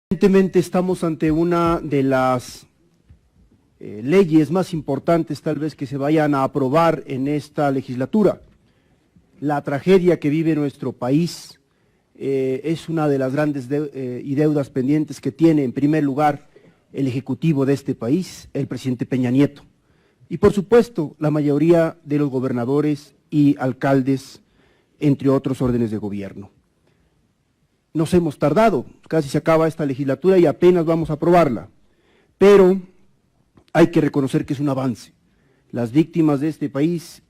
Evidentemente estamos ante una de las leyes más importantes tal vez que se vayan a aprobar en esta legislatura. La tragedia que vive nuestro país es una de las grandes deudas pendientes que tiene en primer lugar el Ejecutivo de este país, el presidente Peña Nieto. Y por supuesto la mayoría de los gobernadores y alcaldes, entre otros órdenes de gobierno. Nos hemos tardado, casi se acaba esta legislatura y apenas vamos a aprobarla, pero hay que reconocer que es un avance. Las víctimas de este país,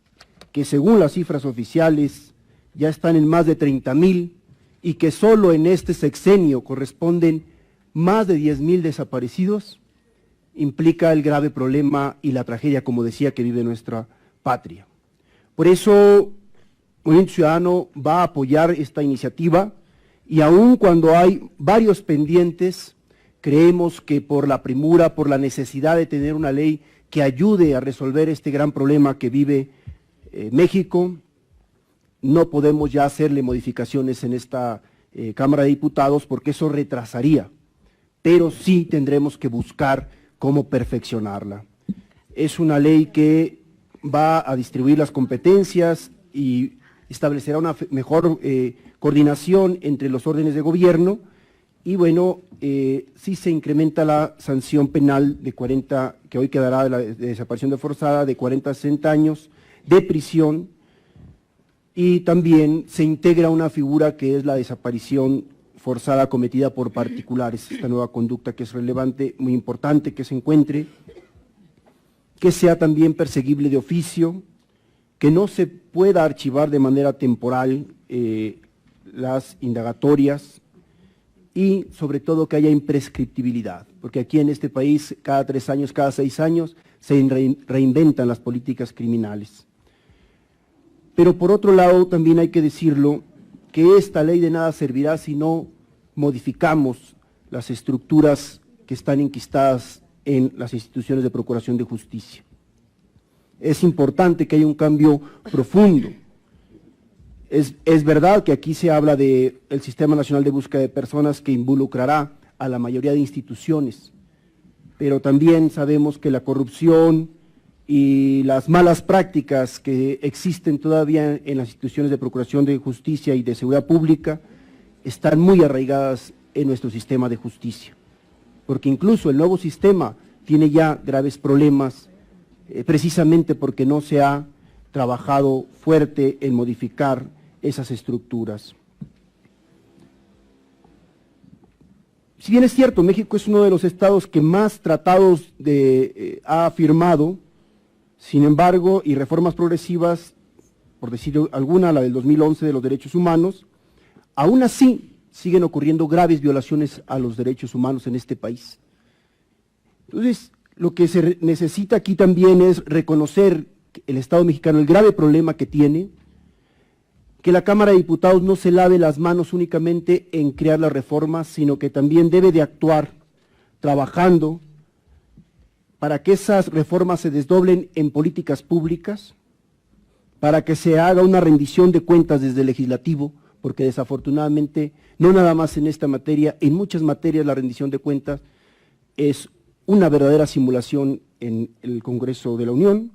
que según las cifras oficiales ya están en más de 30,000 y que solo en este sexenio corresponden más de 10,000 desaparecidos, implica el grave problema y la tragedia, como decía, que vive nuestra patria. Por eso, Movimiento Ciudadano va a apoyar esta iniciativa y aun cuando hay varios pendientes, creemos que por la premura, por la necesidad de tener una ley que ayude a resolver este gran problema que vive México, no podemos ya hacerle modificaciones en esta Cámara de Diputados porque eso retrasaría, pero sí tendremos que buscar cómo perfeccionarla. Es una ley que va a distribuir las competencias y establecerá una mejor coordinación entre los órdenes de gobierno y bueno, sí se incrementa la sanción penal de 40, que hoy quedará de la desaparición forzada, de 40 a 60 años de prisión, y también se integra una figura que es la desaparición forzada cometida por particulares, esta nueva conducta que es relevante, muy importante que se encuentre, que sea también perseguible de oficio, que no se pueda archivar de manera temporal las indagatorias y sobre todo que haya imprescriptibilidad, porque aquí en este país cada 3 años, cada 6 años se reinventan las políticas criminales. Pero por otro lado también hay que decirlo que esta ley de nada servirá si no modificamos las estructuras que están enquistadas en las instituciones de procuración de justicia. Es importante que haya un cambio profundo. Es verdad que aquí se habla del Sistema Nacional de Búsqueda de Personas que involucrará a la mayoría de instituciones, pero también sabemos que la corrupción y las malas prácticas que existen todavía en las instituciones de procuración de justicia y de seguridad pública están muy arraigadas en nuestro sistema de justicia, porque incluso el nuevo sistema tiene ya graves problemas precisamente porque no se ha trabajado fuerte en modificar esas estructuras. Si bien es cierto, México es uno de los estados que más tratados ha firmado, sin embargo, y reformas progresivas, por decir alguna, la del 2011 de los derechos humanos, aún así siguen ocurriendo graves violaciones a los derechos humanos en este país. Entonces, lo que se necesita aquí también es reconocer el Estado mexicano, el grave problema que tiene, que la Cámara de Diputados no se lave las manos únicamente en crear las reformas, sino que también debe de actuar trabajando para que esas reformas se desdoblen en políticas públicas, para que se haga una rendición de cuentas desde el legislativo, porque desafortunadamente, no nada más en esta materia, en muchas materias la rendición de cuentas es una verdadera simulación en el Congreso de la Unión.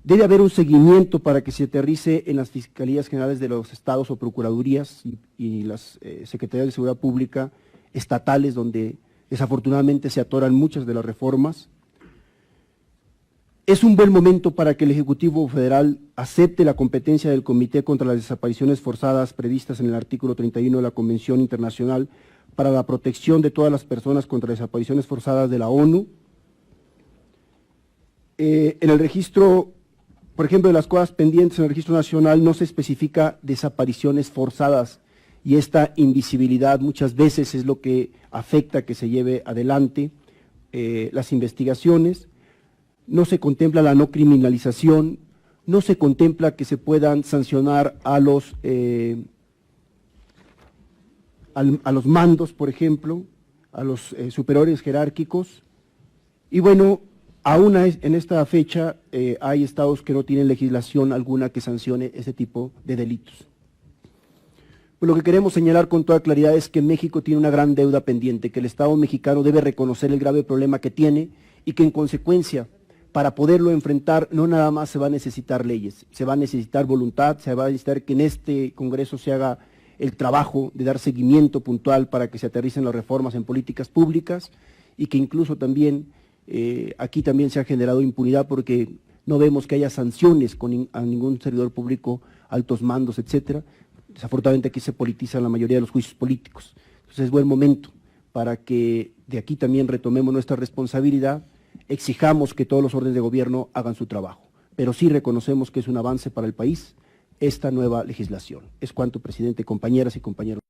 Debe haber un seguimiento para que se aterrice en las Fiscalías Generales de los Estados o Procuradurías y las Secretarías de Seguridad Pública estatales, donde desafortunadamente se atoran muchas de las reformas. Es un buen momento para que el Ejecutivo Federal acepte la competencia del Comité contra las Desapariciones Forzadas previstas en el artículo 31 de la Convención Internacional para la Protección de todas las personas contra desapariciones forzadas de la ONU. En el registro, por ejemplo, de las cosas pendientes en el registro nacional no se especifica desapariciones forzadas y esta invisibilidad muchas veces es lo que afecta que se lleve adelante las investigaciones. No se contempla la no criminalización, no se contempla que se puedan sancionar a los mandos, por ejemplo, a los superiores jerárquicos. Y bueno, aún en esta fecha hay estados que no tienen legislación alguna que sancione ese tipo de delitos. Pues lo que queremos señalar con toda claridad es que México tiene una gran deuda pendiente, que el Estado mexicano debe reconocer el grave problema que tiene y que en consecuencia, para poderlo enfrentar, no nada más se va a necesitar leyes, se va a necesitar voluntad, se va a necesitar que en este Congreso se haga el trabajo de dar seguimiento puntual para que se aterricen las reformas en políticas públicas y que incluso también aquí también se ha generado impunidad porque no vemos que haya sanciones a ningún servidor público, altos mandos, etcétera. Desafortunadamente aquí se politizan la mayoría de los juicios políticos. Entonces es buen momento para que de aquí también retomemos nuestra responsabilidad, exijamos que todos los órdenes de gobierno hagan su trabajo, pero sí reconocemos que es un avance para el país esta nueva legislación. Es cuanto, presidente, compañeras y compañeros.